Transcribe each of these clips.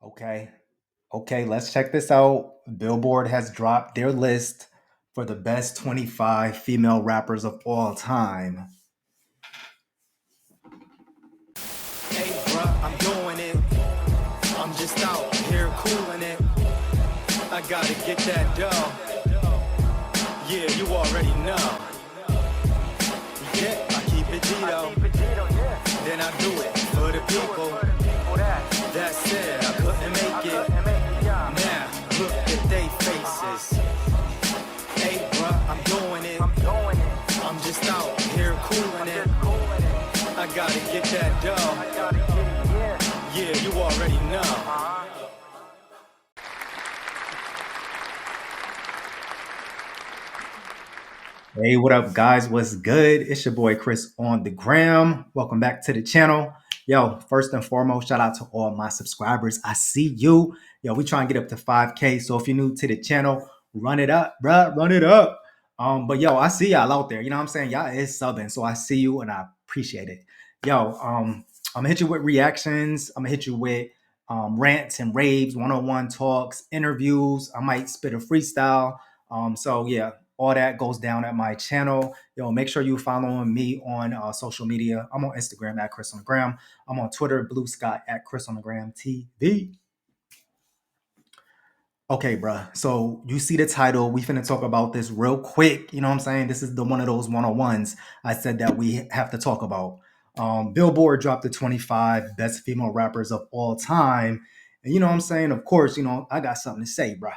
Okay. Okay, let's check this out. Billboard has dropped their list for the best 25 female rappers of all time. Hey, bruh, I'm doing it. I'm just out here cooling it. I gotta get that dough. Yeah, you already know. Yeah, I keep it Gito. Then I do it for the people. That said, I couldn't make it. Now, look at they faces. Hey, bruh, I'm doing it. I'm just out here cooling it. I gotta get that dough. Yeah, you already know. Hey, what up, guys? What's good? It's your boy Chris on the gram. Welcome back to the channel. Yo, first and foremost, shout out to all my subscribers. I see you. Yo, we try and get up to 5K. So if you're new to the channel, run it up, bruh. Run it up. But yo, I see y'all out there. You know what I'm saying? Y'all is subbing. So I see you and I appreciate it. Yo, I'm gonna hit you with reactions. I'm gonna hit you with rants and raves, one-on-one talks, interviews. I might spit a freestyle. So yeah, all that goes down at my channel. Yo, make sure you following me on social media. I'm on Instagram at Chris on the Gram. I'm on Twitter, Blue Sky at Chris on the Gram TV. Okay, bruh. So you see the title. We finna talk about this real quick. You know what I'm saying? This is the one of those one-on-ones I said that we have to talk about. Billboard dropped the 25 best female rappers of all time. And you know what I'm saying? Of course, I got something to say, bruh.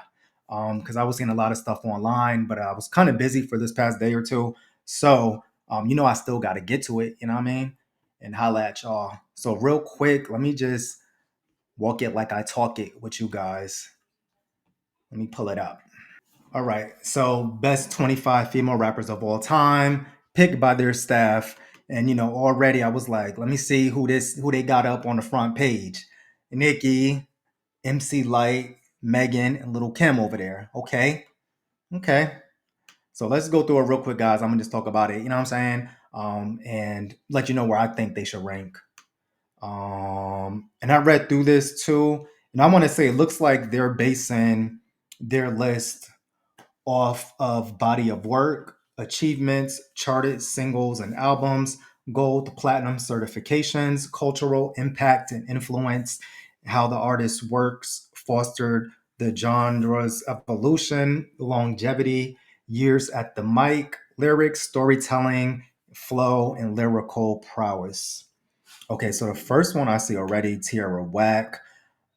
Because I was seeing a lot of stuff online, but I was kind of busy for this past day or two. So, I still got to get to it, you know what I mean? And holla at y'all. So real quick, let me just walk it like I talk it with you guys. Let me pull it up. All right. So, best 25 female rappers of all time, picked by their staff. And already I was like, let me see who they got up on the front page. Nikki, MC Light, Megan, and Little Kim over there. Okay. Okay. So let's go through it real quick, guys. I'm gonna just talk about it, you know what I'm saying? And let you know where I think they should rank. And I read through this too, and I want to say it looks like they're basing their list off of body of work, achievements, charted singles and albums, gold, platinum certifications, cultural impact and influence, how the artist's works fostered the genre's evolution, longevity, years at the mic, lyrics, storytelling, flow, and lyrical prowess. Okay, so the first one I see already, Tierra Whack.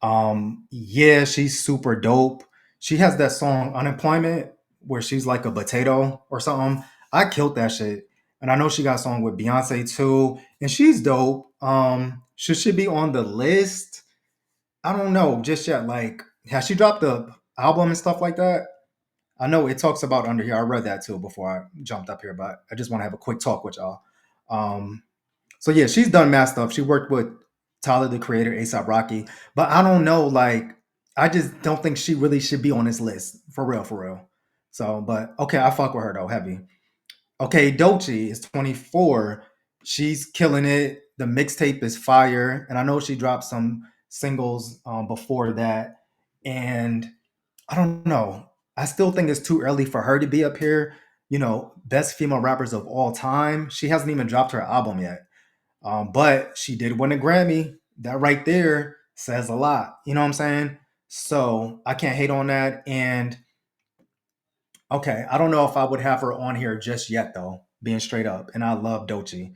Yeah, she's super dope. She has that song Unemployment where she's like a potato or something. I killed that shit. And I know she got a song with Beyonce too. And she's dope. Should she be on the list? I don't know just yet. Like, has she dropped the album and stuff like that? I know it talks about under here. I read that too before I jumped up here, but I just want to have a quick talk with y'all. Um, so yeah, she's done mad stuff. She worked with Tyler the Creator, ASAP Rocky, but I don't know. Like, I just don't think she really should be on this list for real, for real. So, but okay, I fuck with her though, heavy. Okay, Doechii is 24. She's killing it. The mixtape is fire, and I know she dropped some singles before that. And I don't know. I still think it's too early for her to be up here. Best female rappers of all time. She hasn't even dropped her album yet. But she did win a Grammy. That right there says a lot. You know what I'm saying? So I can't hate on that. And okay, I don't know if I would have her on here just yet, though, being straight up. And I love Doechii.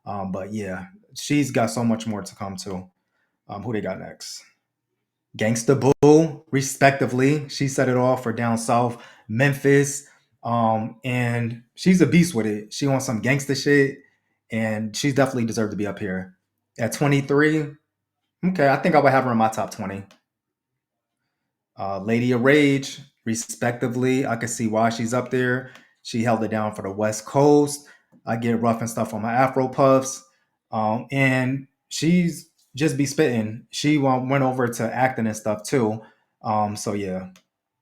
But yeah, she's got so much more to come too. Who they got next? Gangsta Boo, respectively. She set it off for down south, Memphis. And she's a beast with it. She wants some gangsta shit, and she's definitely deserved to be up here. At 23, okay, I think I would have her in my top 20. Lady of Rage, respectively. I can see why she's up there. She held it down for the West Coast. I get rough and stuff on my Afro puffs. And she's just be spitting. She went over to acting and stuff too. So yeah.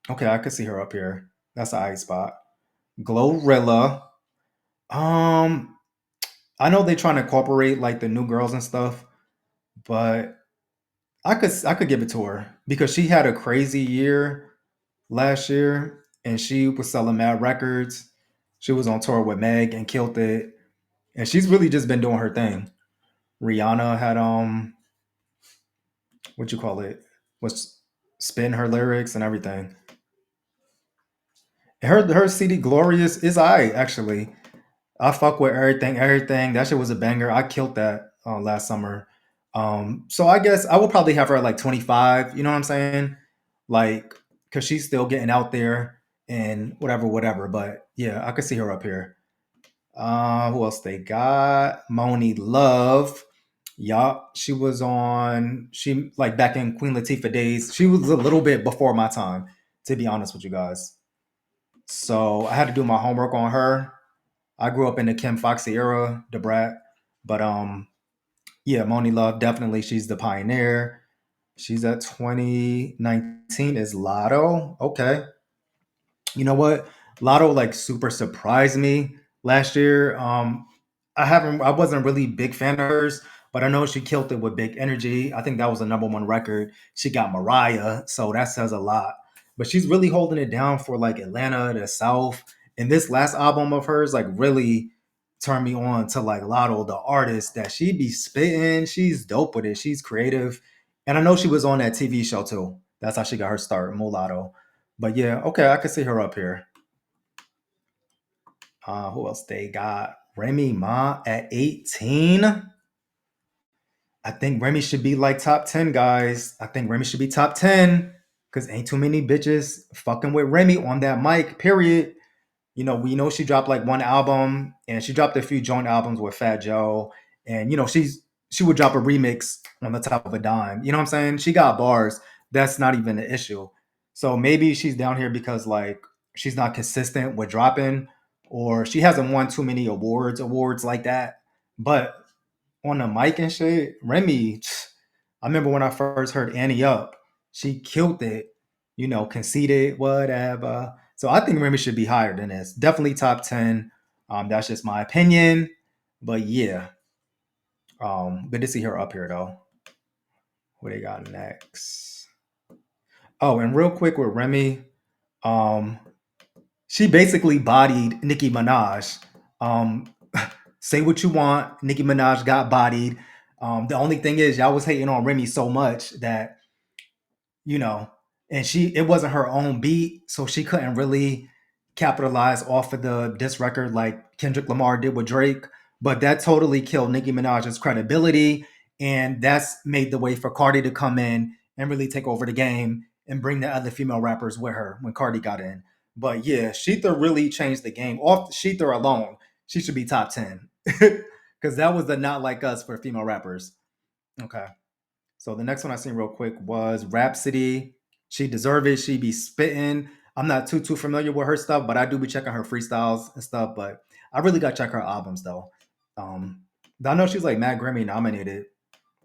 Okay, I could see her up here. That's an ice spot. Glorilla. Um, I know they're trying to incorporate like the new girls and stuff, but I could give it to her because she had a crazy year last year and she was selling mad records. She was on tour with Meg and killed it. And she's really just been doing her thing. Rihanna had what you call it? Was spin her lyrics and everything. And her CD Glorious is I actually. I fuck with everything, everything. That shit was a banger. I killed that last summer. So I guess I would probably have her at like 25. You know what I'm saying? Like, cause she's still getting out there and whatever, whatever. But yeah, I could see her up here. Who else they got? Moni Love. Yup, she was on. She like back in Queen Latifah days. She was a little bit before my time, to be honest with you guys. So I had to do my homework on her. I grew up in the Kim Foxy era, the brat. But yeah, Moni Love definitely. She's the pioneer. She's at 2019 is Lotto. Okay, you know what? Lotto like super surprised me last year. I wasn't really a big fan of hers, but I know she killed it with Big Energy. I think that was the number one record. She got Mariah, so that says a lot. But she's really holding it down for like Atlanta, the South. And this last album of hers like really turned me on to like Lotto, the artist that she be spitting. She's dope with it. She's creative. And I know she was on that TV show too. That's how she got her start, Mulatto. But yeah, okay, I can see her up here. Who else they got? Remy Ma at 18. I think Remy should be like top 10, guys. I think Remy should be top 10 because ain't too many bitches fucking with Remy on that mic, period. We know she dropped like one album and she dropped a few joint albums with Fat Joe. And she would drop a remix on the top of a dime. You know what I'm saying? She got bars. That's not even an issue. So maybe she's down here because like she's not consistent with dropping or she hasn't won too many awards like that. But on the mic and shit, Remy, I remember when I first heard Annie Up, she killed it, conceded, whatever. So I think Remy should be higher than this. Definitely top 10. That's just my opinion. But yeah, good to see her up here though. What they got next? Oh, and real quick with Remy, um, she basically bodied Nicki Minaj. Um, say what you want. Nicki Minaj got bodied. The only thing is, y'all was hating on Remy so much that you know, and it wasn't her own beat, so she couldn't really capitalize off of the this record like Kendrick Lamar did with Drake. But that totally killed Nicki Minaj's credibility, and that's made the way for Cardi to come in and really take over the game and bring the other female rappers with her when Cardi got in. But yeah, Sheetha really changed the game. Off Sheetha alone, she should be top 10 because that was the not like us for female rappers. Okay. So the next one I seen real quick was Rhapsody. She deserve it. She be spitting. I'm not too familiar with her stuff, but I do be checking her freestyles and stuff. But I really got to check her albums though. Um, I know she's like Mad Grammy nominated.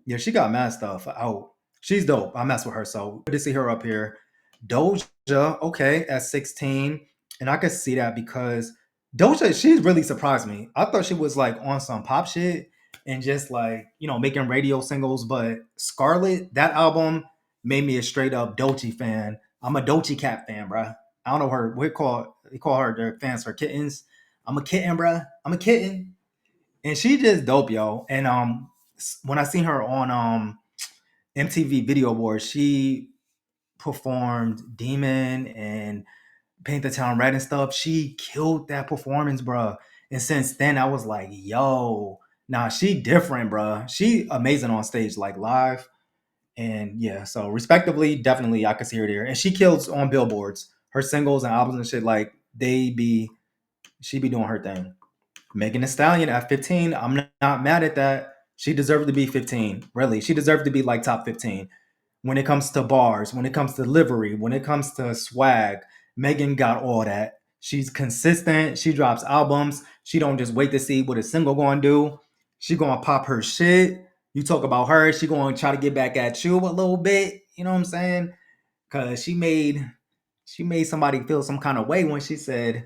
Yeah, she got mad stuff out. She's dope. I mess with her, so good to see her up here. Doja, okay, at 16, and I could see that because Doja, she's really surprised me. I thought she was like on some pop shit and just like making radio singles, but Scarlet, that album made me a straight up Doechii fan. I'm a Doechii Cat fan, bruh. I don't know her. They call her their fans for kittens. I'm a kitten, bruh. I'm a kitten, and she just dope, yo. And when I seen her on MTV Video Awards, she performed Demon and Paint the Town Red and stuff. She killed that performance, bruh. And since then, I was like, yo, nah, she different, bruh. She amazing on stage, like live. And yeah, so respectively, definitely I could see her there. And she kills on billboards. Her singles and albums and shit, like she be doing her thing. Megan Thee Stallion at 15, I'm not mad at that. She deserved to be 15. Really, she deserved to be like top 15. When it comes to bars, when it comes to livery, when it comes to swag, Megan got all that. She's consistent. She drops albums. She don't just wait to see what a single gonna do. She gonna pop her shit. You talk about her, she gonna try to get back at you a little bit. You know what I'm saying? Cause she made somebody feel some kind of way when she said,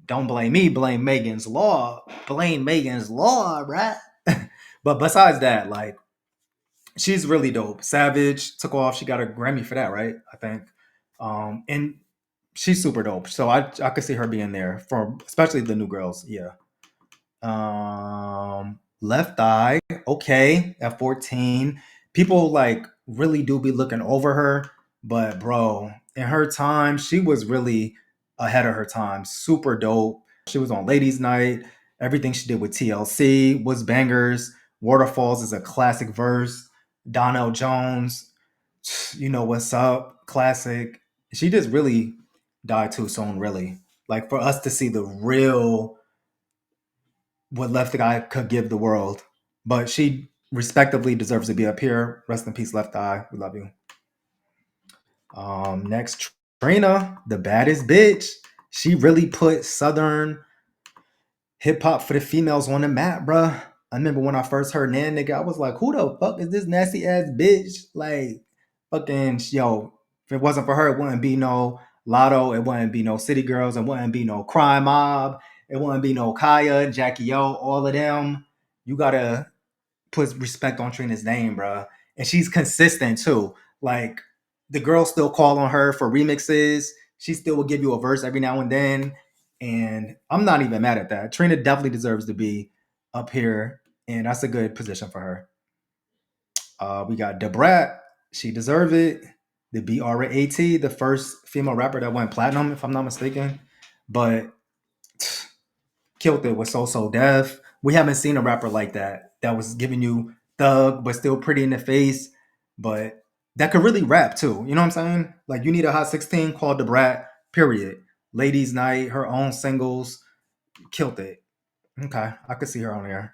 "Don't blame me, blame Megan's Law. Blame Megan's Law, right?" But besides that, like She's really dope. Savage took off. She got a Grammy for that, right? I think. And she's super dope. So I could see her being there for especially the new girls. Yeah. Left Eye, okay, at 14. People like really do be looking over her, but bro, in her time, she was really ahead of her time. Super dope. She was on Ladies Night. Everything she did with TLC was bangers. Waterfalls is a classic verse. Donnell Jones, you know what's up, classic. She just really died too soon, really. Like for us to see the real what Left Eye could give the world. But she respectively deserves to be up here. Rest in peace, Left Eye. We love you. Next, Trina, the baddest bitch. She really put Southern hip hop for the females on the map, bruh. I remember when I first heard Nan nigga, I was like, who the fuck is this nasty ass bitch? Like, fucking, yo, if it wasn't for her, it wouldn't be no Lotto, it wouldn't be no City Girls, it wouldn't be no Crime Mob, it wouldn't be no Kaya, Jackie O, all of them. You gotta put respect on Trina's name, bruh. And she's consistent too. Like, the girls still call on her for remixes. She still will give you a verse every now and then. And I'm not even mad at that. Trina definitely deserves to be up here, and that's a good position for her. We got Debrat. She deserved it. The BRAT, the first female rapper that went platinum, if I'm not mistaken. But killed it with So So Def. We haven't seen a rapper like that was giving you thug, but still pretty in the face, but that could really rap too. You know what I'm saying? Like you need a hot 16 called Debrat, period. Ladies Night, her own singles, killed it. Okay, I could see her on there.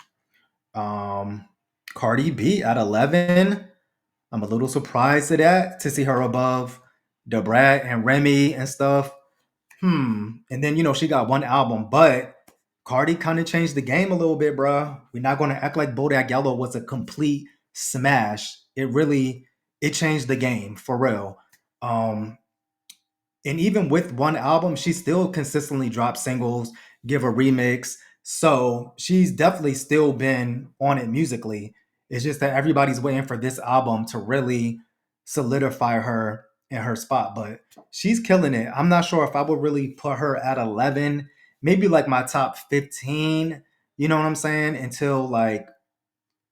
Um, Cardi B at 11. I'm a little surprised at that to see her above Debrat and Remy and stuff. And then she got one album, but Cardi kind of changed the game a little bit, bro. We're not gonna act like Bodak Yellow was a complete smash. It changed the game for real. Um, and even with one album, she still consistently drops singles, give a remix. So she's definitely still been on it musically. It's just that everybody's waiting for this album to really solidify her in her spot. But she's killing it. I'm not sure if I would really put her at 11, maybe like my top 15. You know what I'm saying? Until like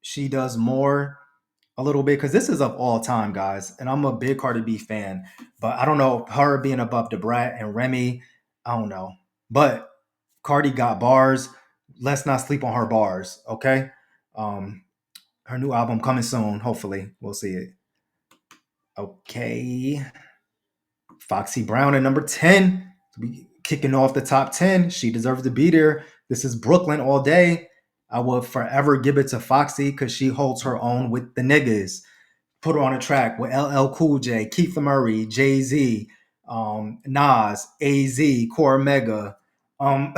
she does more a little bit because this is of all time, guys, and I'm a big Cardi B fan. But I don't know her being above Debrat and Remy. I don't know, but Cardi got bars. Let's not sleep on her bars, okay? Um, her new album coming soon. Hopefully, we'll see it. Okay, Foxy Brown at number 10. We kicking off the top 10. She deserves to be there. This is Brooklyn all day. I will forever give it to Foxy because she holds her own with the niggas. Put her on a track with LL Cool J, Keith Murray, Jay Z, Nas, AZ, Core Mega. Um,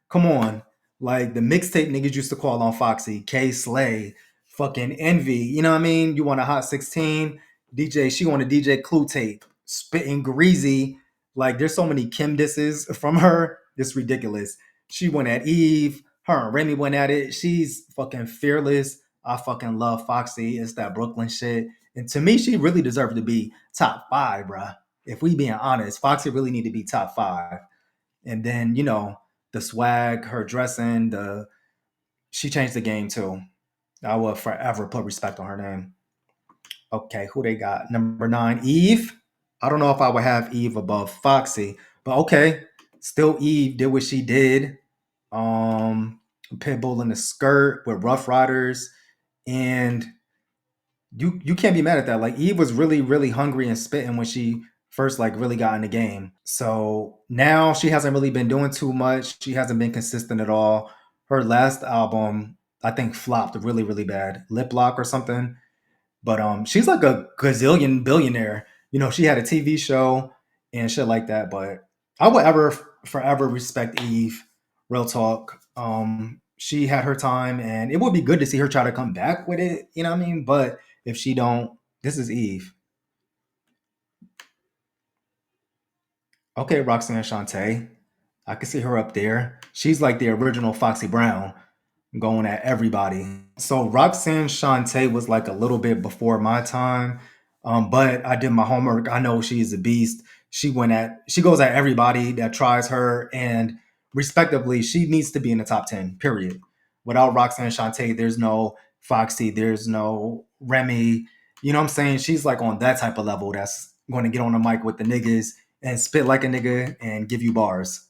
come on, like the mixtape niggas used to call on Foxy, K Slay, fucking Envy. You know what I mean? You want a hot 16? DJ, she want a DJ Clue tape, spitting greasy. Like there's so many Kim disses from her. It's ridiculous. She went at Eve. Her and Remy went at it. She's fucking fearless. I fucking love Foxy. It's that Brooklyn shit. And to me, she really deserved to be top five, bruh. If we being honest, Foxy really need to be top five. And then, the swag, her dressing, the she changed the game too. I will forever put respect on her name. Okay, who they got? Number 9, Eve. I don't know if I would have Eve above Foxy, but okay. Still Eve did what she did. Pitbull in the skirt with Rough Riders. And you can't be mad at that. Like Eve was really, really hungry and spitting when she first like really got in the game. So now she hasn't really been doing too much. She hasn't been consistent at all. Her last album, I think, flopped really, really bad. Lip Lock or something. But she's like a gazillion billionaire. She had a TV show and shit like that. But I would ever forever respect Eve. Real talk. She had her time, and it would be good to see her try to come back with it. You know what I mean? But if she don't, this is Eve. Okay, Roxanne Shante. I can see her up there. She's like the original Foxy Brown. going at everybody. So Roxanne Shante was like a little bit before my time, but I did my homework. I know she's a beast. She goes at everybody that tries her, and respectively, she needs to be in the top 10. Period. Without Roxanne Shante, there's no Foxy, there's no Remy. You know what I'm saying? She's like on that type of level. That's going to get on the mic with the niggas and spit like a nigga and give you bars.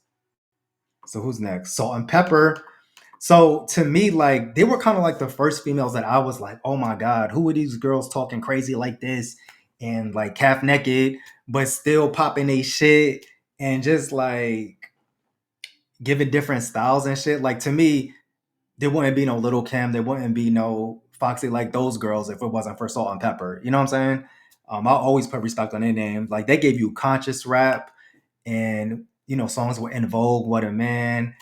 So who's next? Salt and Pepper. So to me, like they were kind of like the first females that I was like, oh my god, who are these girls talking crazy like this and like half naked, but still popping a shit and just like giving different styles and shit. Like to me, there wouldn't be no Little Kim, there wouldn't be no Foxy like those girls if it wasn't for Salt and Pepper. You know what I'm saying? I'll always put respect on their name. Like they gave you conscious rap and songs were In Vogue, What a Man,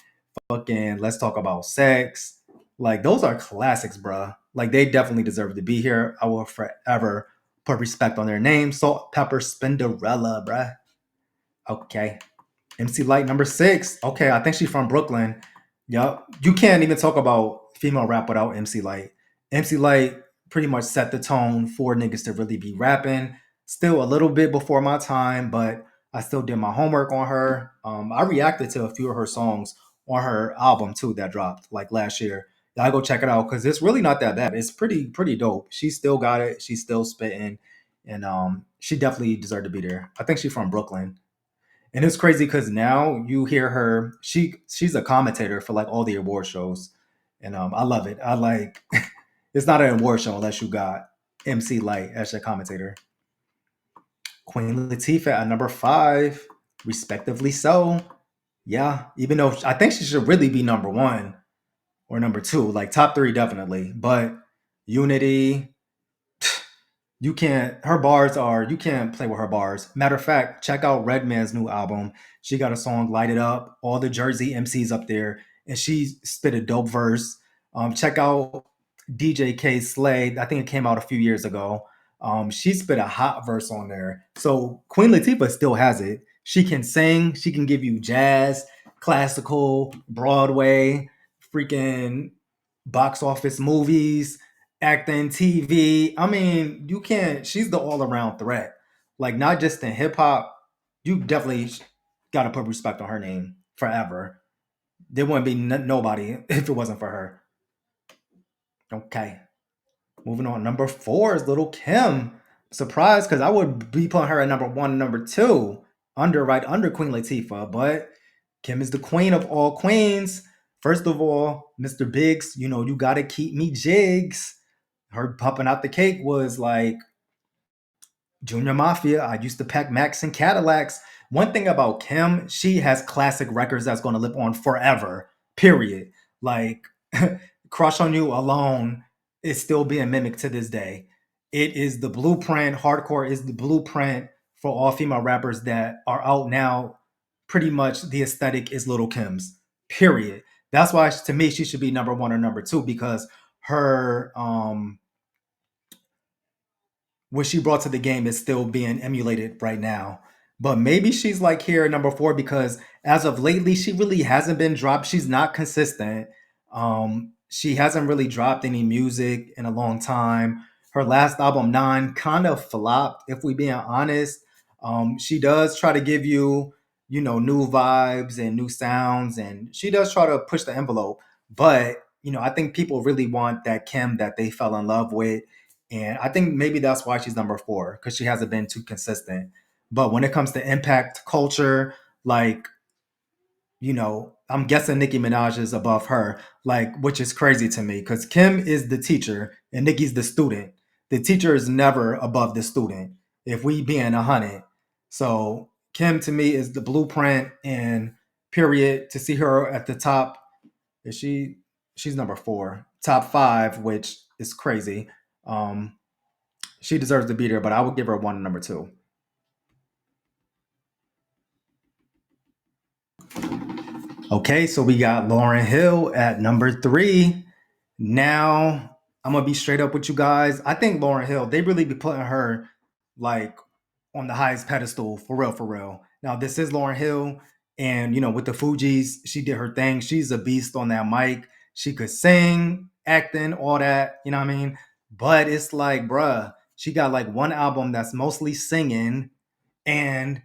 fucking Let's Talk About Sex. Like those are classics, bruh. Like they definitely deserve to be here. I will forever put respect on their name. Salt, Pepper, Spinderella, bruh. Okay. MC Light number 6. Okay, I think she's from Brooklyn. Yup. You can't even talk about female rap without MC Light. MC Light pretty much set the tone for niggas to really be rapping. Still a little bit before my time, but I still did my homework on her. I reacted to a few of her songs on her album too that dropped like last year. Y'all go check it out because it's really not that bad. It's pretty dope. She still got it. She's still spitting, and she definitely deserved to be there. I think she's from Brooklyn. And it's crazy because now you hear her. She's a commentator for like all the award shows, and I love it. I like. It's not an award show unless you got MC Light as your commentator. Queen Latifah at number 5, respectively so. Yeah, even though I think she should really be number 1 or number 2, like top 3 definitely. But Unity, you can't play with her bars. Matter of fact, check out Redman's new album. She got a song Light It Up, all the Jersey MCs up there, and she spit a dope verse. Check out DJ K Slade. I think it came out a few years ago. She spit a hot verse on there. So Queen Latifah still has it. She can sing, she can give you jazz, classical, Broadway, freaking box office movies, acting, TV. I mean, you can't. She's the all around threat. Like not just in hip hop. You definitely got to put respect on her name forever. There wouldn't be nobody if it wasn't for her. Okay, moving on. Number 4 is Little Kim. Surprised because I would be putting her at number 1, number 2, right under Queen Latifah. But Kim is the queen of all queens. First of all, Mr. Biggs, you gotta keep me jigs. Her popping out the cake was like Junior Mafia. I used to pack Max and Cadillacs. One thing about Kim, she has classic records that's going to live on forever. Period. Like Crush on You alone is still being mimicked to this day. It is the blueprint. Hardcore is the blueprint for all female rappers that are out now. Pretty much the aesthetic is Little Kim's. Period. That's why to me she should be number 1 or number 2 because her what she brought to the game is still being emulated right now. But maybe she's like here at number 4 because as of lately, she really hasn't been dropped. She's not consistent. She hasn't really dropped any music in a long time. Her last album, Nine, kind of flopped, if we being honest. She does try to give you, new vibes and new sounds, and she does try to push the envelope. But, I think people really want that Kim that they fell in love with and I think maybe that's why she's number 4 because she hasn't been too consistent. But when it comes to impact culture, like, I'm guessing Nicki Minaj is above her, like, which is crazy to me because Kim is the teacher and Nicki's the student. The teacher is never above the student, if we being 100. So Kim to me is the blueprint and period. To see her at the top, is she's number 4. Top 5, which is crazy. Um, she deserves to be there, but I would give her 1 and number 2. Okay, so we got Lauren Hill at number 3. Now, I'm gonna be straight up with you guys. I think Lauren Hill, they really be putting her like on the highest pedestal for real, for real. Now, this is Lauren Hill, and with the Fugees, she did her thing. She's a beast on that mic. She could sing, acting, all that, you know what I mean? But it's like, bruh, she got like one album that's mostly singing, and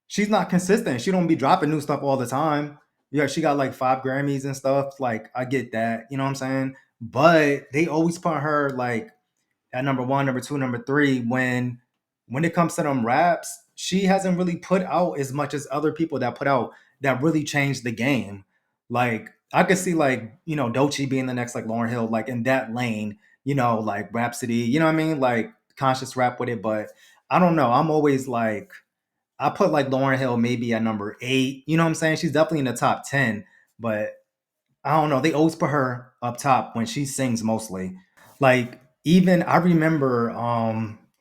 she's not consistent. She don't be dropping new stuff all the time. Yeah, she got like 5 Grammys and stuff. Like, I get that, you know what I'm saying? But they always put her like at number one, number two, number three. When it comes to them raps, she hasn't really put out as much as other people that put out that really changed the game. Like, I could see like, Doechii being the next like Lauryn Hill, like in that lane, like Rhapsody, you know what I mean? Like conscious rap with it. But I don't know. I'm always like, I put like Lauryn Hill maybe at number 8. You know what I'm saying? She's definitely in the top 10, but I don't know. They always put her up top when she sings mostly. Like, even I remember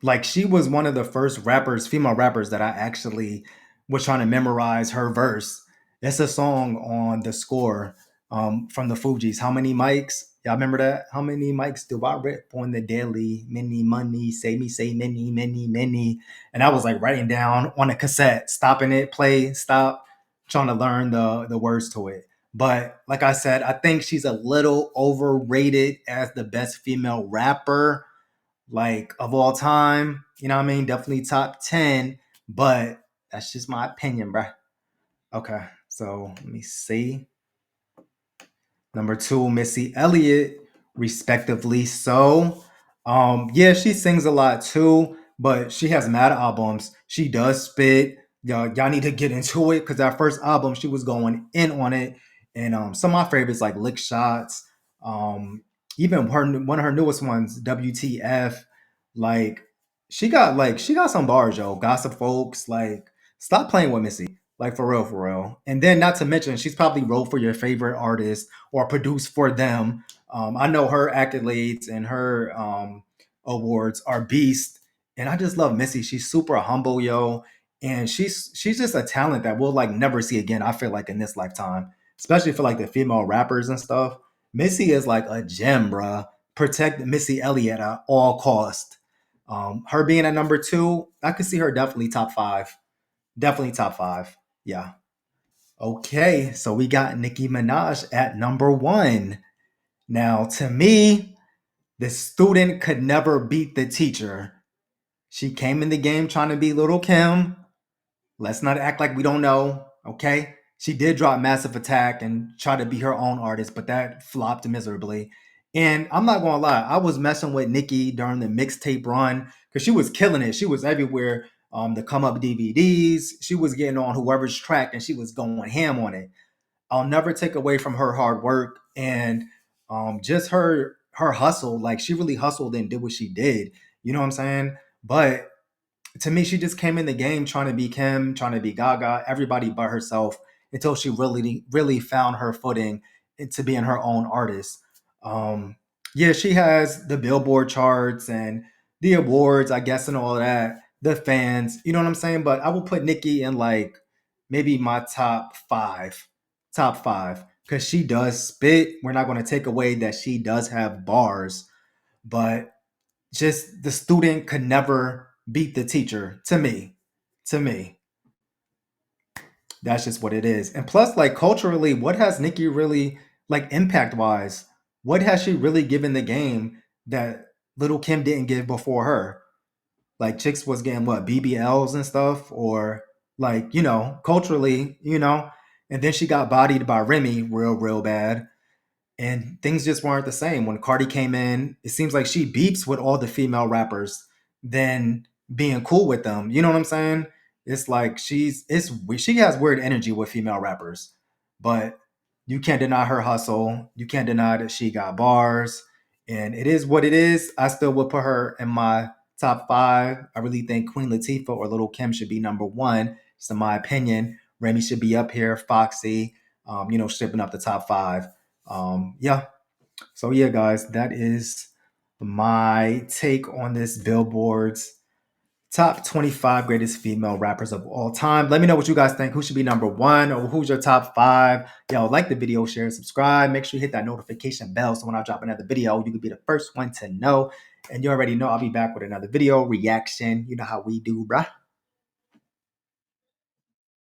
like she was one of the first rappers, female rappers, that I actually was trying to memorize her verse. It's a song on the score from the Fugees. How many mics? Y'all remember that? How many mics do I rip on the daily? Many money, say many, many, many. And I was like writing down on a cassette, stopping it, play, stop, trying to learn the words to it. But like I said, I think she's a little overrated as the best female rapper, like of all time. You know what I mean? Definitely top 10, but that's just my opinion, bruh. Okay, so let me see. Number 2, Missy Elliott, respectively. So, yeah, she sings a lot too, but she has mad albums. She does spit. Y'all need to get into it because that first album, she was going in on it. And some of my favorites like Lick Shots, um, even one of her newest ones, WTF. Like, she got some bars, yo. Gossip Folks, like, stop playing with Missy. Like, for real, for real. And then not to mention, she's probably wrote for your favorite artist or produced for them. I know her accolades and her awards are beast, and I just love Missy. She's super humble, yo, and she's just a talent that we'll like never see again. I feel like in this lifetime, especially for like the female rappers and stuff. Missy is like a gem, bruh. Protect Missy Elliott at all cost. Her being at number 2, I could see her definitely top 5. Definitely top 5. Yeah. Okay, so we got Nicki Minaj at number 1. Now, to me, the student could never beat the teacher. She came in the game trying to be Little Kim. Let's not act like we don't know, okay? She did drop Massive Attack and try to be her own artist, but that flopped miserably. And I'm not gonna lie, I was messing with Nicki during the mixtape run because she was killing it. She was everywhere. The come up DVDs, she was getting on whoever's track and she was going ham on it. I'll never take away from her hard work and just her hustle. Like, she really hustled and did what she did. You know what I'm saying? But to me, she just came in the game trying to be Kim, trying to be Gaga, everybody but herself, until she really, really found her footing into being her own artist. Um, yeah, she has the Billboard charts and the awards, I guess, and all that. The fans, you know what I'm saying? But I will put Nicki in like maybe my top five, because she does spit. We're not going to take away that she does have bars, but just the student could never beat the teacher. To me, that's just what it is. And plus, like, culturally, what has Nicki really, like, impact wise, what has she really given the game that Little Kim didn't give before her? Like, chicks was getting what, BBLs and stuff, or like, culturally, and then she got bodied by Remy real bad, and things just weren't the same. When Cardi came in, it seems like she beeps with all the female rappers than being cool with them. You know what I'm saying? It's like she has weird energy with female rappers, but you can't deny her hustle. You can't deny that she got bars, and it is what it is. I still would put her in my top 5. I really think Queen Latifah or Little Kim should be number 1. Just in my opinion. Remy should be up here. Foxy, shipping up the top 5. Yeah. So yeah, guys, that is my take on this Billboard's top 25 greatest female rappers of all time. Let me know what you guys think. Who should be number 1, or who's your top 5? Yo, like the video, share, subscribe. Make sure you hit that notification bell so when I drop another video, you can be the first one to know. And you already know I'll be back with another video reaction. You know how we do, bruh.